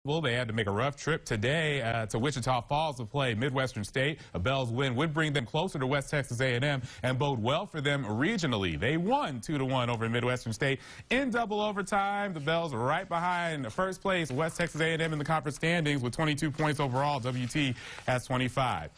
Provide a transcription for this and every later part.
They had to make a rough trip today to Wichita Falls to play Midwestern State. A Bells win would bring them closer to West Texas A&M and bode well for them regionally. They won 2-1 over Midwestern State in double overtime. The Bells are right behind first place West Texas A&M in the conference standings with 22 points overall. WT has 25.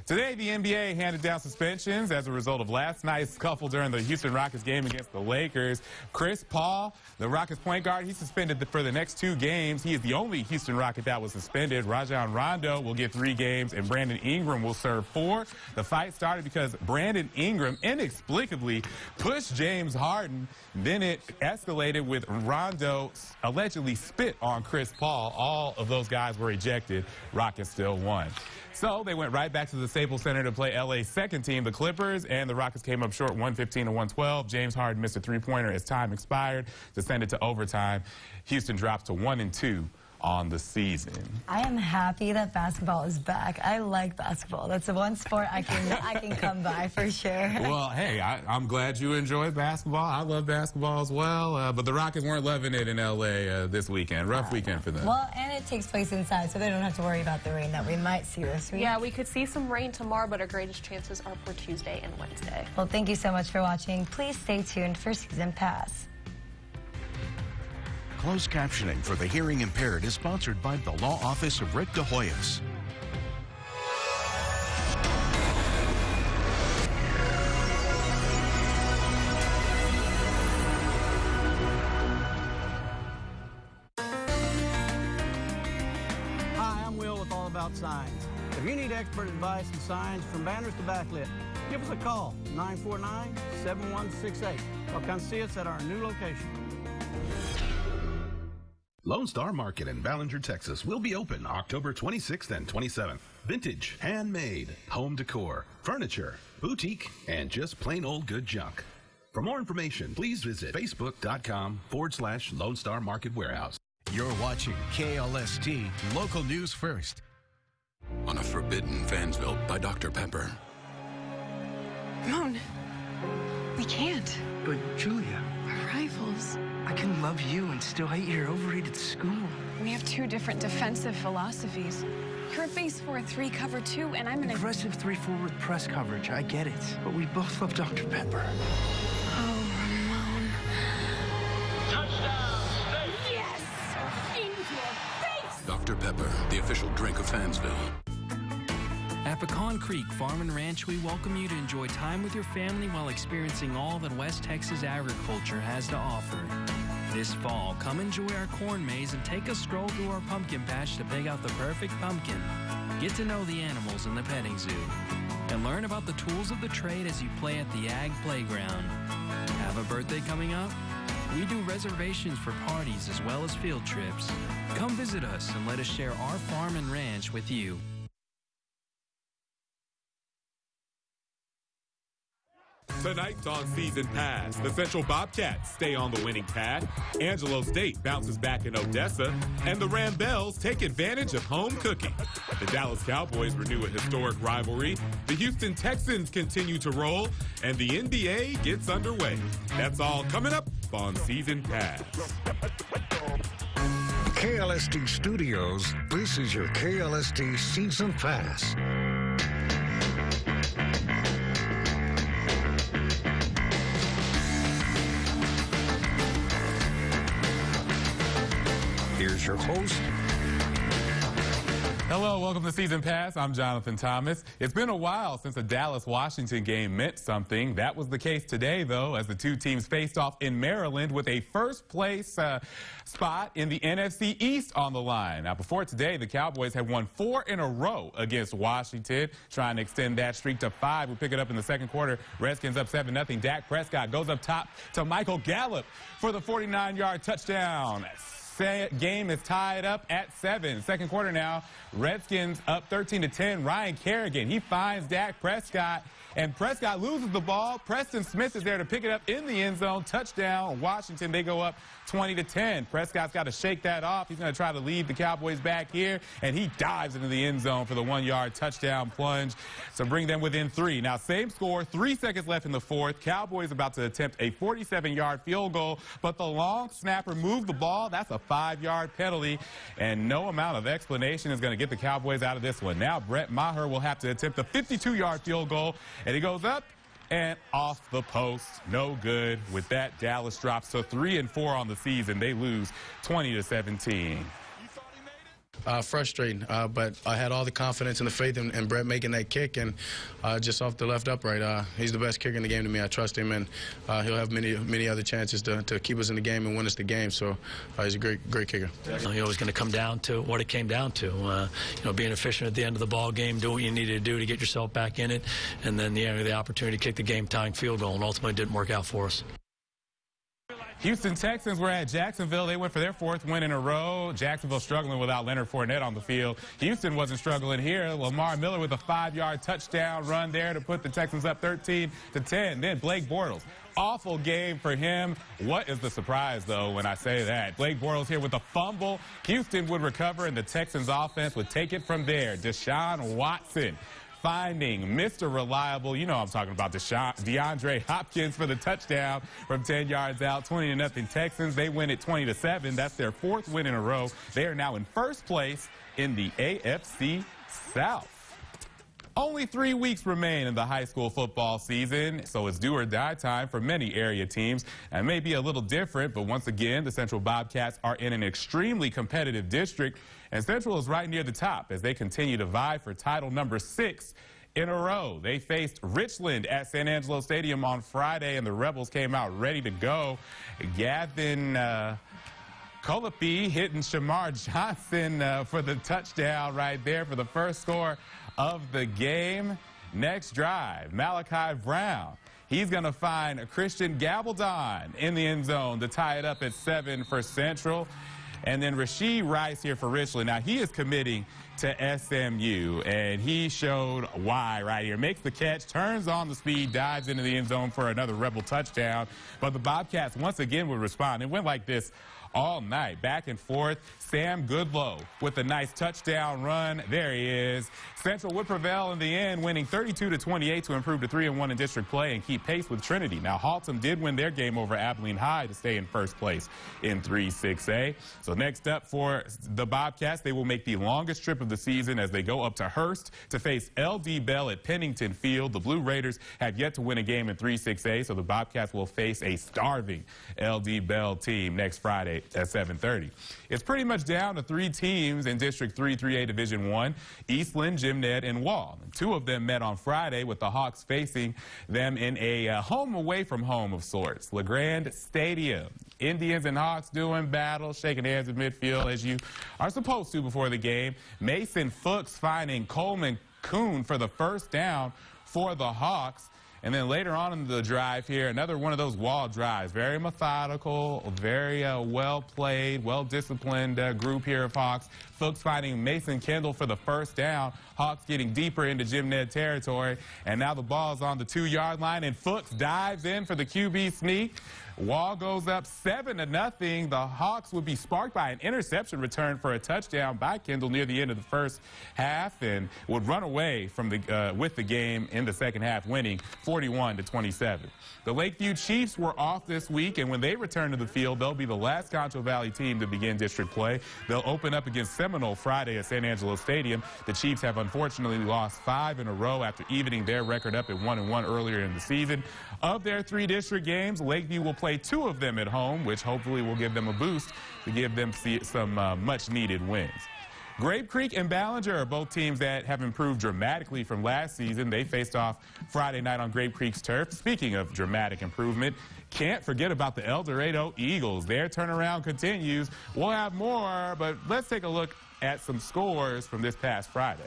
Today, the NBA handed down suspensions as a result of last night's scuffle during the Houston Rockets game against the Lakers. Chris Paul, the Rockets point guard, he's suspended for the next 2 games. He is the only Houston Rocket that was suspended. Rajon Rondo will get 3 games, and Brandon Ingram will serve 4. The fight started because Brandon Ingram inexplicably pushed James Harden. Then it escalated with Rondo allegedly spit on Chris Paul. All of those guys were ejected. Rockets still won. So they went right back to the Staples Center to play LA's second team, the Clippers, and the Rockets came up short 115-112. James Harden missed a 3-pointer as time expired to send it to overtime. Houston drops to 1-2 on the season. I am happy that basketball is back. I like basketball. That's the one sport I can come by for sure. Well, hey, I'm glad you enjoy basketball. I love basketball as well, but the Rockets weren't loving it in LA this weekend. Rough weekend for them. Well, and it takes place inside, so they don't have to worry about the rain that we might see this week. Yeah, we could see some rain tomorrow, but our greatest chances are for Tuesday and Wednesday. Well, thank you so much for watching. Please stay tuned for Season Pass. Closed captioning for the hearing impaired is sponsored by the Law Office of Rick De Hoyos. Hi, I'm Will with All About Signs. If you need expert advice and signs from banners to backlit, give us a call, 949-7168. Or come see us at our new location. Lone Star Market in Ballinger, Texas will be open October 26th and 27th. Vintage, handmade, home decor, furniture, boutique, and just plain old good junk. For more information, please visit facebook.com/Lone Star Market Warehouse. You're watching KLST Local News First. On a Forbidden Fansville by Dr. Pepper. Moon, we can't. But Julia, we're rivals. I can love you and still hate your overrated school. We have 2 different defensive philosophies. You're a base 4-3 cover 2, and I'm an aggressive 3-4 with press coverage. I get it, but we both love Dr. Pepper. Oh, Ramon. Touchdown, State! Yes! Into your face! Dr. Pepper, the official drink of Fansville. At Pecan Creek Farm and Ranch, we welcome you to enjoy time with your family while experiencing all that West Texas agriculture has to offer. This fall, come enjoy our corn maze and take a stroll through our pumpkin patch to pick out the perfect pumpkin. Get to know the animals in the petting zoo and learn about the tools of the trade as you play at the Ag Playground. Have a birthday coming up? We do reservations for parties as well as field trips. Come visit us and let us share our farm and ranch with you. Tonight's on Season Pass. The Central Bobcats stay on the winning path. Angelo State bounces back in Odessa. And the Rambells take advantage of home cooking. The Dallas Cowboys renew a historic rivalry. The Houston Texans continue to roll. And the NBA gets underway. That's all coming up on Season Pass. KLST Studios, this is your KLST Season Pass. Here's your host. Hello, welcome to Season Pass. I'm Jonathan Thomas. It's been a while since a Dallas-Washington game meant something. That was the case today, though, as the 2 teams faced off in Maryland with a first-place spot in the NFC East on the line. Now, before today, the Cowboys had won 4 in a row against Washington, trying to extend that streak to 5. We pick it up in the second quarter. Redskins up 7-0. Dak Prescott goes up top to Michael Gallup for the 49-yard touchdown. Game is tied up at 7. Second quarter now. Redskins up 13-10. Ryan Kerrigan, he finds Dak Prescott, and Prescott loses the ball. Preston Smith is there to pick it up in the end zone. Touchdown, Washington. They go up 20-10. Prescott's got to shake that off. He's going to try to lead the Cowboys back here, and he dives into the end zone for the 1-yard touchdown plunge to bring them within 3. Now, same score, 3 seconds left in the fourth. Cowboys about to attempt a 47-yard field goal, but the long snapper moved the ball. That's a 5-yard penalty, and no amount of explanation is going to get the Cowboys out of this one. Now Brett Maher will have to attempt a 52-yard field goal, and he goes up and off the post. No good. With that, Dallas drops to 3-4 on the season. They lose 20-17. Frustrating, but I had all the confidence and the faith in Brett making that kick, and just off the left upright. He's the best kicker in the game to me. I trust him, and he'll have many other chances to keep us in the game and win us the game. So he's a great kicker. He's always going to come down to what it came down to. You know, being efficient at the end of the ball game, do what you needed to do to get yourself back in it, and then the opportunity to kick the game-tying field goal, and ultimately didn't work out for us. Houston Texans were at Jacksonville. They went for their 4th win in a row. Jacksonville struggling without Leonard Fournette on the field. Houston wasn't struggling here. Lamar Miller with a 5-yard touchdown run there to put the Texans up 13-10. Then Blake Bortles. Awful game for him. What is the surprise, though, when I say that? Blake Bortles here with a fumble. Houston would recover, and the Texans offense would take it from there. Deshaun Watson finding Mr. Reliable. You know I'm talking about DeAndre Hopkins for the touchdown from 10 yards out. 20-0 Texans. They win it 20-7. That's their 4th win in a row. They are now in 1st place in the AFC South. Only 3 weeks remain in the high school football season, so it's do or die time for many area teams. And may be a little different, but once again, the Central Bobcats are in an extremely competitive district, and Central is right near the top as they continue to vie for title number 6 in a row. They faced Richland at San Angelo Stadium on Friday, and the Rebels came out ready to go. Gavin Colapi hitting Shamar Johnson for the touchdown right there for the first score of the game. Next drive, Malachi Brown. He's going to find Christian Gabaldon in the end zone to tie it up at 7 for Central. And then Rasheed Rice here for Richland. Now, he is committing to SMU, and he showed why right here. Makes the catch, turns on the speed, dives into the end zone for another Rebel touchdown. But the Bobcats once again would respond. It went like this all night, back and forth. Sam Goodlow with a nice touchdown run. There he is. Central would prevail in the end, winning 32-28 to improve to 3-1 in district play and keep pace with Trinity. Now, Haltom did win their game over Abilene High to stay in 1st place in 3-6A. So next up for the Bobcats, they will make the longest trip of the season as they go up to Hearst to face LD Bell at Pennington Field. The Blue Raiders have yet to win a game in 3-6A, so the Bobcats will face a starving LD Bell team next Friday at 7:30. It's pretty much down to 3 teams in District 3, 3A Division 1, Eastland, Jim Ned, and Wall. 2 of them met on Friday with the Hawks facing them in a home away from home of sorts. LeGrand Stadium. Indians and Hawks doing battle, shaking hands in midfield as you are supposed to before the game. Mason Fuchs finding Coleman Kuhn for the first down for the Hawks. And then later on in the drive here, another one of those wall drives. Very methodical, very well-played, well-disciplined group here of Hawks. Fuchs finding Mason Kendall for the first down. Hawks getting deeper into Jim Ned territory. And now the ball's on the 2-yard line, and Fuchs dives in for the QB sneak. Wall goes up 7-0. The Hawks would be sparked by an interception return for a touchdown by Kendall near the end of the first half and would run away from with the game in the second half, winning 41-27. The Lakeview Chiefs were off this week, and when they return to the field, they'll be the last Concho Valley team to begin district play. They'll open up against Seminole Friday at San Angelo Stadium. The Chiefs have unfortunately lost 5 in a row after evening their record up at 1-1 earlier in the season. Of their 3 district games, Lakeview will play 2 of them at home, which hopefully will give them a boost to give them some much-needed wins. Grape Creek and Ballinger are both teams that have improved dramatically from last season. They faced off Friday night on Grape Creek's turf. Speaking of dramatic improvement, can't forget about the El Dorado Eagles. Their turnaround continues. We'll have more, but let's take a look at some scores from this past Friday.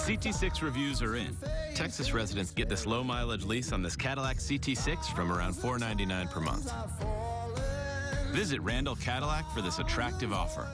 CT6 reviews are in. Texas residents get this low mileage lease on this Cadillac CT6 from around $499 per month. Visit Randall Cadillac for this attractive offer.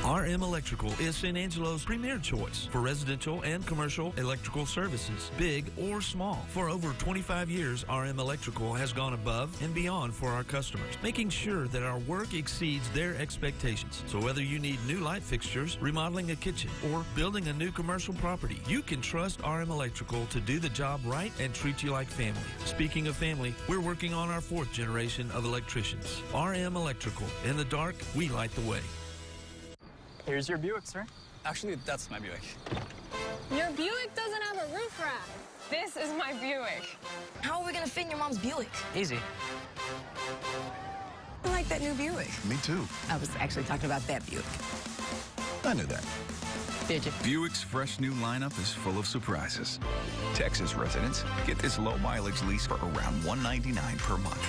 RM Electrical is San Angelo's premier choice for residential and commercial electrical services, big or small. For over 25 years, RM Electrical has gone above and beyond for our customers, making sure that our work exceeds their expectations. So whether you need new light fixtures, remodeling a kitchen, or building a new commercial property, you can trust RM Electrical to do the job right and treat you like family. Speaking of family, we're working on our 4th generation of electricians. RM Electrical. In the dark, we light the way. Here's your Buick, sir. Actually, that's my Buick. Your Buick doesn't have a roof rack. This is my Buick. How are we gonna fit in your mom's Buick? Easy. I like that new Buick. Me too. I was actually talking about that Buick. I knew that. Did you? Buick's fresh new lineup is full of surprises. Texas residents get this low mileage lease for around $199 per month.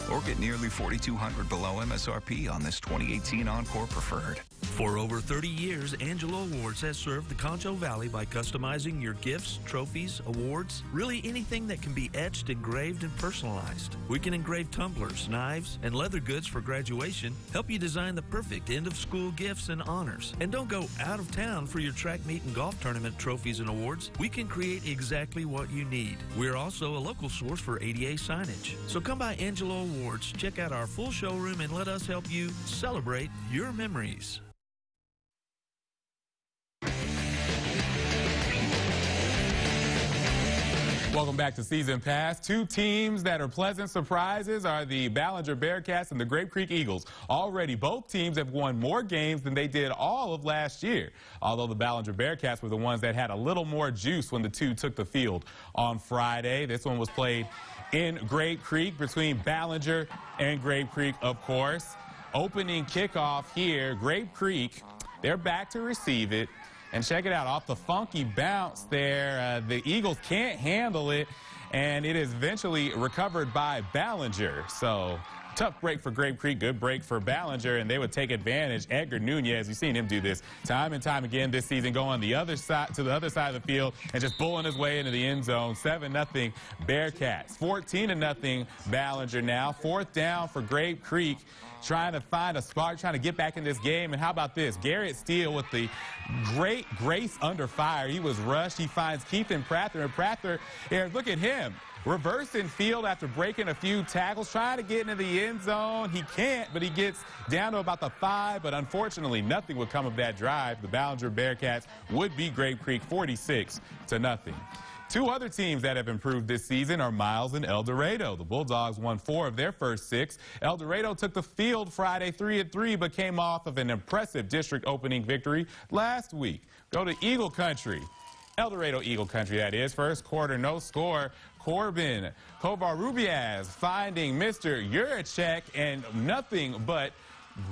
Or get nearly $4,200 below MSRP on this 2018 Encore Preferred. For over 30 years, Angelo Awards has served the Concho Valley by customizing your gifts, trophies, awards, really anything that can be etched, engraved, and personalized. We can engrave tumblers, knives, and leather goods for graduation, help you design the perfect end-of-school gifts and honors. And don't go out of town for your track meet and golf tournament trophies and awards. We can create exactly what you need. We're also a local source for ADA signage. So come by Angelo Awards, check out our full showroom, and let us help you celebrate your memories. Welcome back to Season Pass. 2 teams that are pleasant surprises are the Ballinger Bearcats and the Grape Creek Eagles. Already, both teams have won more games than they did all of last year, although the Ballinger Bearcats were the ones that had a little more juice when the 2 took the field on Friday. This one was played in Grape Creek between Ballinger and Grape Creek, of course. Opening kickoff here, Grape Creek, they're back to receive it. And check it out, off the funky bounce there, the Eagles can't handle it, and it is eventually recovered by Ballinger. So tough break for Grape Creek, good break for Ballinger, and they would take advantage. Edgar Nunez, you've seen him do this time and time again this season, going the other side to the other side of the field and just bulling his way into the end zone. 7-0 Bearcats. 14-0 Ballinger now. 4th down for Grape Creek, trying to find a spark, trying to get back in this game. And how about this? Garrett Steele with the great grace under fire. He was rushed. He finds Keithan Prather, and Prather, here, look at him. Reversing field after breaking a few tackles, trying to get into the end zone. He can't, but he gets down to about the 5, but unfortunately nothing would come of that drive. The Ballinger Bearcats would beat Grape Creek 46-0. 2 other teams that have improved this season are Miles and El Dorado. The Bulldogs won 4 of their first 6. El Dorado took the field Friday 3-3, but came off of an impressive district opening victory last week. Go to Eagle Country. El Dorado Eagle Country, that is. First quarter, no score. Corbin Covarrubias finding Mr. Juracek, and nothing but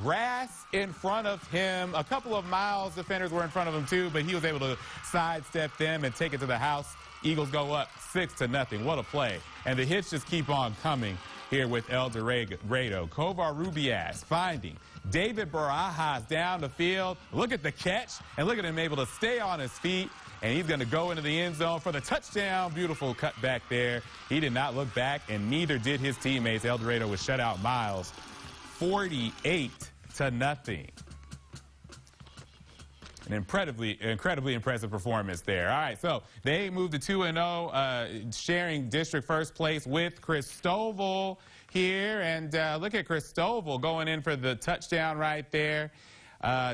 grass in front of him. A couple of Miles defenders were in front of him too, but he was able to sidestep them and take it to the house. Eagles go up 6-0. What a play. And the hits just keep on coming here with El Dorado. Covarrubias finding David Barajas down the field. Look at the catch, and look at him able to stay on his feet. And he's going to go into the end zone for the touchdown. Beautiful cut back there. He did not look back, and neither did his teammates. El Dorado was shut out Miles 48-0. An incredibly impressive performance there. All right, so they moved to 2-0, sharing district first place with Christoval here. And look at Christoval going in for the touchdown right there.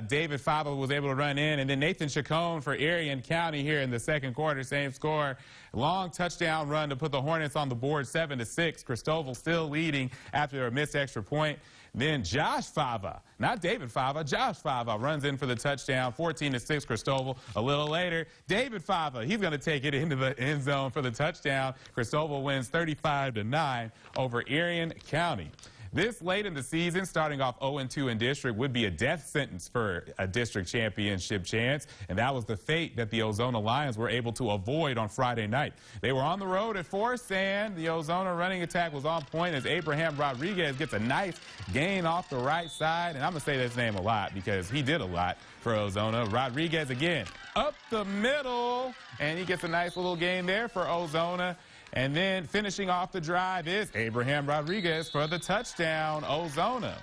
David Fava was able to run in, and then Nathan Chacon for Arion County here in the second quarter, same score. Long touchdown run to put the Hornets on the board, 7-6. Christoval still leading after a missed extra point. Then Josh Fava, not David Fava, Josh Fava runs in for the touchdown, 14-6 Christoval. A little later, David Fava, he's going to take it into the end zone for the touchdown. Christoval wins 35-9 over Arion County. This late in the season, starting off 0-2 in district would be a death sentence for a district championship chance, and that was the fate that the Ozona Lions were able to avoid on Friday night. They were on the road at KSAN. The Ozona running attack was on point as Abraham Rodriguez gets a nice gain off the right side, and I'm going to say this name a lot because he did a lot for Ozona. Rodriguez again up the middle, and he gets a nice little gain there for Ozona. And then finishing off the drive is Abraham Rodriguez for the touchdown. Ozona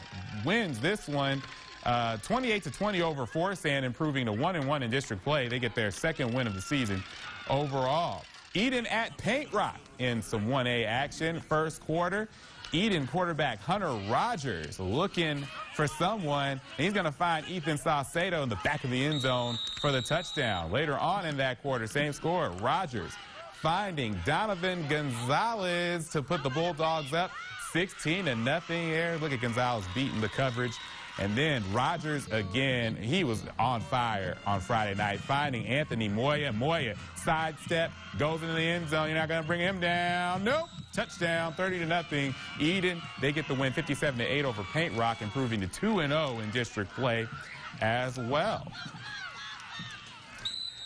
wins this one 28-20 over KSAN, improving to 1-1 in district play. They get their second win of the season overall. Eden at Paint Rock in some 1A action. First quarter, Eden quarterback Hunter Rogers looking for someone, and he's going to find Ethan Saucedo in the back of the end zone for the touchdown. Later on in that quarter, same score, Rogers finding Donovan Gonzalez to put the Bulldogs up 16-0 here. Look at Gonzalez beating the coverage. And then Rogers again, he was on fire on Friday night, finding Anthony Moya. Moya sidestep, goes into the end zone. You're not going to bring him down. Nope. Touchdown, 30-0. Eden, they get the win 57-8 over Paint Rock, improving to 2-0 in district play as well.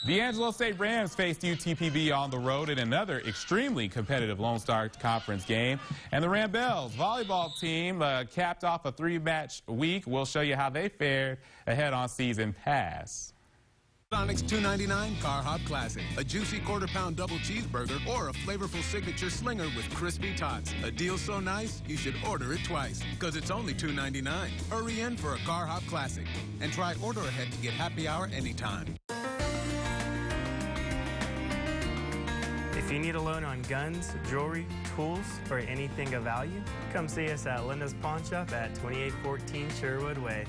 The Angelo State Rams faced UTPB on the road in another extremely competitive Lone Star Conference game. And the Rambells volleyball team capped off a 3-match week. We'll show you how they fared ahead on Season Pass. Sonic's $2.99 Car Hop Classic. A juicy quarter-pound double cheeseburger or a flavorful signature slinger with crispy tots. A deal so nice, you should order it twice, because it's only $2.99. Hurry in for a Car Hop Classic. And try order ahead to get happy hour anytime. If you need a loan on guns, jewelry, tools, or anything of value, come see us at Linda's Pawn Shop at 2814 Sherwood Way.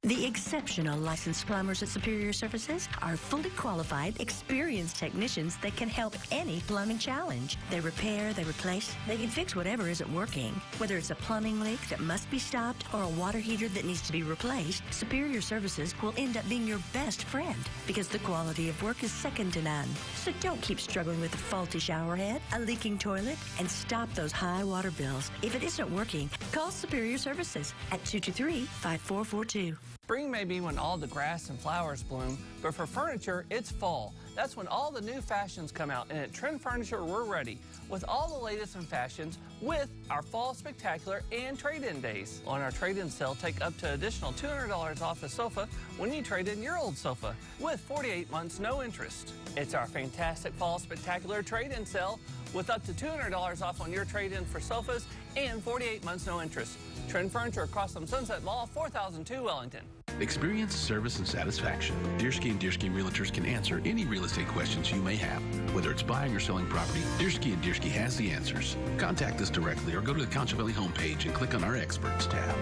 The exceptional licensed plumbers at Superior Services are fully qualified, experienced technicians that can help any plumbing challenge. They repair, they replace, they can fix whatever isn't working. Whether it's a plumbing leak that must be stopped or a water heater that needs to be replaced, Superior Services will end up being your best friend because the quality of work is second to none. So don't keep struggling with a faulty shower head, a leaking toilet, and stop those high water bills. If it isn't working, call Superior Services at 223-5442. Spring may be when all the grass and flowers bloom, but for furniture, it's fall. That's when all the new fashions come out, and at Trend Furniture, we're ready with all the latest in fashions with our Fall Spectacular and Trade-In Days. On our Trade-In sale, take up to additional $200 off a sofa when you trade in your old sofa with 48 months no interest. It's our fantastic Fall Spectacular Trade-In sale with up to $200 off on your trade-in for sofas and 48 months no interest. Trend Furniture across from Sunset Mall, 4002 Wellington. Experience, service, and satisfaction. Diersky & Diersky Realtors can answer any real estate questions you may have. Whether it's buying or selling property, Diersky & Diersky has the answers. Contact us directly or go to the Concho Valley homepage and click on our Experts tab.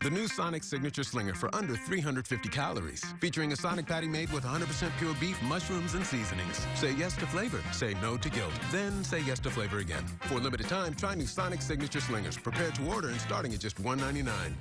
The new Sonic Signature Slinger for under 350 calories. Featuring a Sonic patty made with 100% pure beef, mushrooms, and seasonings. Say yes to flavor. Say no to guilt. Then say yes to flavor again. For a limited time, try new Sonic Signature Slingers. Prepared to order and starting at just $1.99.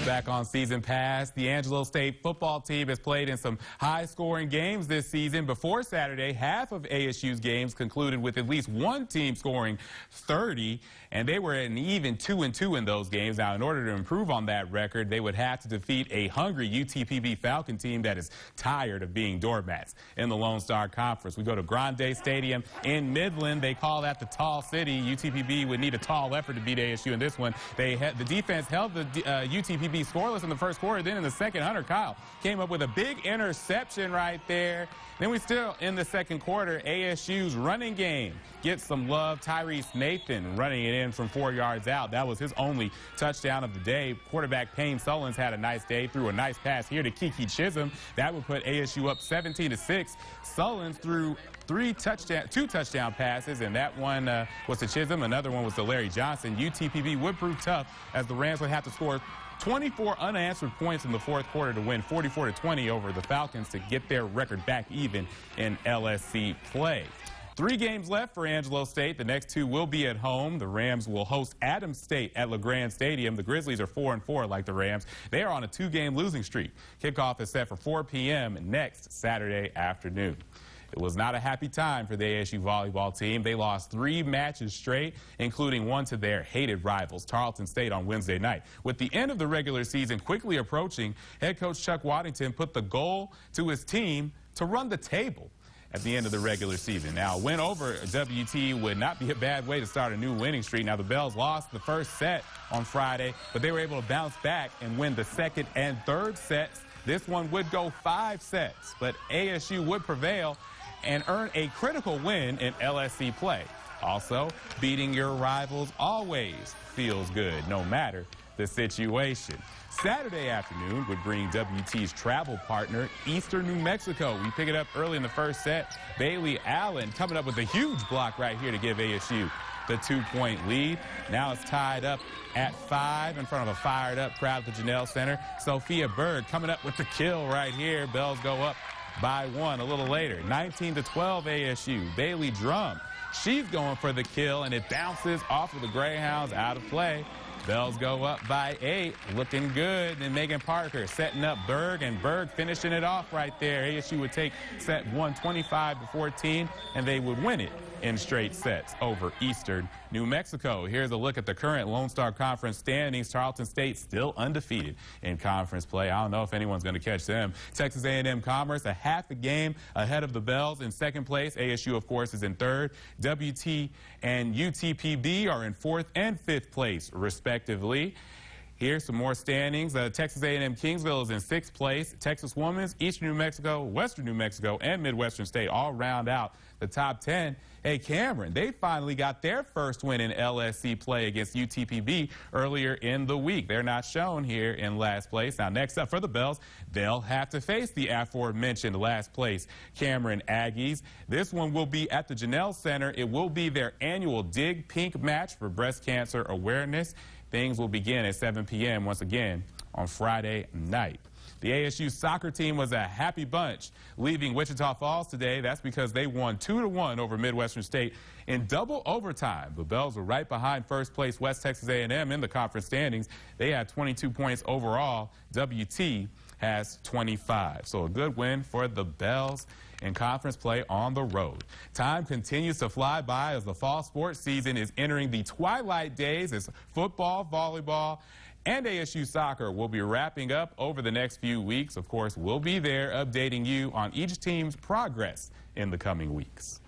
Back on Season Pass, the Angelo State football team has played in some high-scoring games this season. Before Saturday, half of ASU's games concluded with at least one team scoring 30, and they were an even 2-2 in those games. Now, in order to improve on that record, they would have to defeat a hungry UTPB Falcon team that is tired of being doormats in the Lone Star Conference. We go to Grande Stadium in Midland. They call that the Tall City. UTPB would need a tall effort to beat ASU in this one. The defense held the UTPB scoreless in the first quarter. Then in the second, Hunter Kyle came up with a big interception right there. Then we still, in the second quarter, ASU's running game gets some love. Tyrese Nathan running it in from 4 yards out. That was his only touchdown of the day. Quarterback Payne Sullins had a nice day, threw a nice pass here to Kiki Chisholm. That would put ASU up 17-6. Sullins threw two touchdown passes, and that one was to Chisholm. Another one was to Larry Johnson. UTPB would prove tough as the Rams would have to score 24 unanswered points in the fourth quarter to win 44-20 over the Falcons to get their record back even in LSC play. 3 games left for Angelo State. The next 2 will be at home. The Rams will host Adams State at LeGrand Stadium. The Grizzlies are 4-4 like the Rams. They are on a 2-game losing streak. Kickoff is set for 4 p.m. next Saturday afternoon. It was not a happy time for the ASU volleyball team. They lost 3 matches straight, including one to their hated rivals, Tarleton State, on Wednesday night. With the end of the regular season quickly approaching, head coach Chuck Waddington put the goal to his team to run the table at the end of the regular season. Now, a win over WT would not be a bad way to start a new winning streak. Now, the Bells lost the first set on Friday, but they were able to bounce back and win the second and third sets. This one would go 5 sets, but ASU would prevail and earn a critical win in LSC play. Also, beating your rivals always feels good, no matter the situation. Saturday afternoon would bring WT's travel partner, Eastern New Mexico. We pick it up early in the first set. Bailey Allen coming up with a huge block right here to give ASU the 2-point lead. Now it's tied up at 5 in front of a fired-up crowd at the Janelle Center. Sophia Berg coming up with the kill right here. Bells go up by 1 a little later. 19-12 ASU. Bailey Drum, she's going for the kill, and it bounces off of the Greyhounds out of play. Bells go up by 8, looking good. Then Megan Parker setting up Berg, and Berg finishing it off right there. ASU would take set 1 25-14, and they would win it in straight sets over Eastern New Mexico. Here's a look at the current Lone Star Conference standings. Tarleton State still undefeated in conference play. I don't know if anyone's going to catch them. Texas A&M Commerce a half a game ahead of the Bells in second place. ASU, of course, is in third. WT and UTPB are in 4th and 5th place, respectively. Here's some more standings. Texas A&M Kingsville is in 6th place. Texas Women's, Eastern New Mexico, Western New Mexico, and Midwestern State all round out the top 10. Hey, Cameron, they finally got their first win in LSC play against UTPB earlier in the week. They're not shown here in last place. Now, next up for the Bells, they'll have to face the aforementioned last place Cameron Aggies. This one will be at the Janelle Center. It will be their annual Dig Pink match for breast cancer awareness. Things will begin at 7 p.m. once again on Friday night. The ASU soccer team was a happy bunch leaving Wichita Falls today. That's because they won 2-1 over Midwestern State in double overtime. The Bells were right behind first place West Texas A&M in the conference standings. They had 22 points overall. WT has 25. So a good win for the Bells in conference play on the road. Time continues to fly by as the fall sports season is entering the twilight days as football, volleyball, and ASU soccer will be wrapping up over the next few weeks. Of course, we'll be there updating you on each team's progress in the coming weeks.